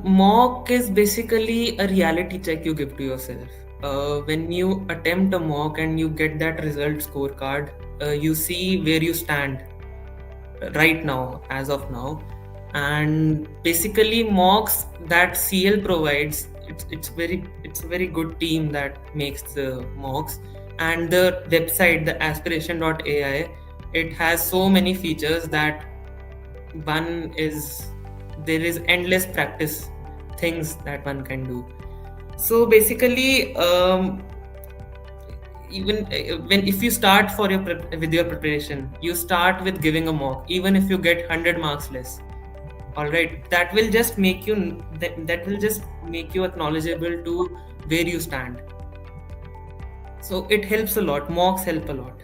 Mock is basically a reality check you give to yourself. When you attempt a mock and you get that result scorecard, you see where you stand right now, as of now. And basically, mocks that CL provides, it's a very good team that makes the mocks. And the website, the aspiration.ai, it has so many features that one is there is endless practice things that one can do. So basically, even when if you start for your with your preparation, you start with giving a mock, even if you get 100 marks less. All right, that will just make you that will just make you acknowledgeable to where you stand. So it helps a lot. Mocks help a lot.